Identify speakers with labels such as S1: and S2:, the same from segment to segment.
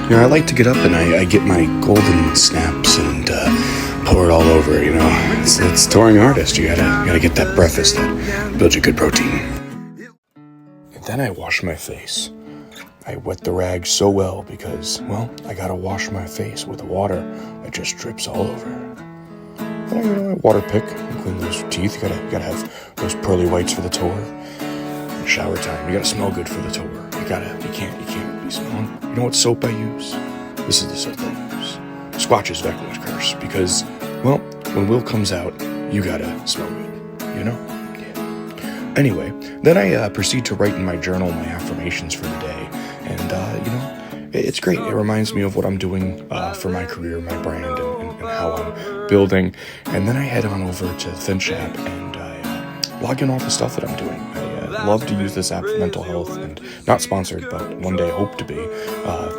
S1: You know, I like to get up and I get my golden snaps and pour it all over, you know. It's touring artist. You gotta get that breakfast that builds you good protein. And then I wash my face. I wet the rag so well because, well, I gotta wash my face with water that just drips all over. Then I water pick and clean those teeth. You gotta have those pearly whites for the tour. And shower time. You gotta smell good for the tour. You can't be smelling. You know what soap I use? This is the soap I use. Squatch's Vector's Curse. Because, well, when Will comes out, you gotta smell good. You know? Yeah. Anyway, then I proceed to write in my journal my affirmations for the day. And, you know, it's great. It reminds me of what I'm doing for my career, my brand, and how I'm building. And then I head on over to Finch app and I log in all the stuff that I'm doing. I love to use this app for mental health, and not sponsored, but one day hope to be.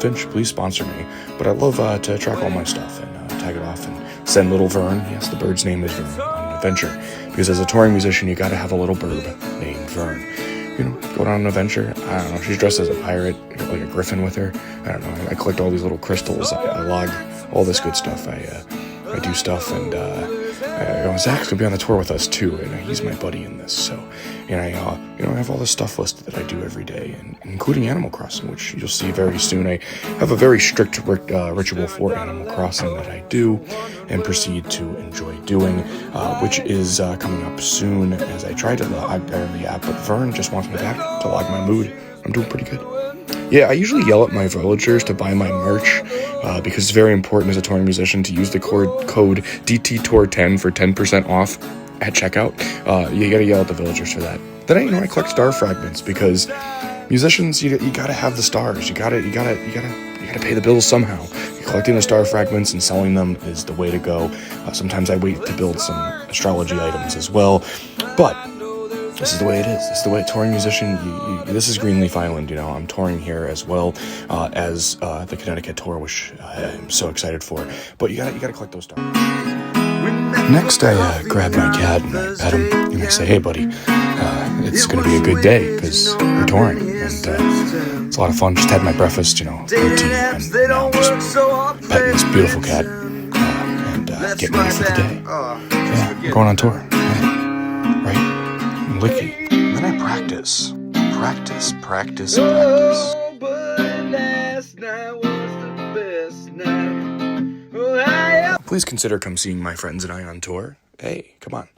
S1: Finch, please sponsor me. But I love to track all my stuff and tag it off and send little Vern. Yes, the bird's name is Vern on an adventure. Because as a touring musician, you gotta have a little bird named Vern. You know, going on an adventure. I don't know. She's dressed as a pirate, like a griffin with her. I don't know. I collect all these little crystals. I log all this good stuff. I do stuff, and Zach's gonna be on the tour with us too, and he's my buddy in this. So, and I have all this stuff listed that I do every day, and including Animal Crossing, which you'll see very soon. I have a very strict ritual for Animal Crossing that I do and proceed to enjoy doing, which is coming up soon as I try to log the app. But Vern just wants me back to log my mood. I'm doing pretty good. Yeah, I usually yell at my villagers to buy my merch because it's very important as a touring musician to use the code DTTOUR10 for 10% off at checkout. You gotta yell at the villagers for that. Then I collect star fragments because musicians, you gotta have the stars. You gotta pay the bills somehow. Collecting the star fragments and selling them is the way to go. Sometimes I wait to build some astrology items as well, but this is the way it is. This is the way touring musician. This is Greenleaf Island. You know, I'm touring here as well as the Connecticut tour, which I am so excited for. But you gotta collect those stars. Next, I grab my cat and I pet him and I say, "Hey, buddy, it's gonna be a good day because we're touring and it's a lot of fun." Just had my breakfast, protein, and now I'm just petting this beautiful cat and getting ready for the day. Yeah, I'm going on tour. Yeah, right. Licky. And then I practice. Oh, but last night was the best night. Please consider come seeing my friends and I on tour. Hey, come on.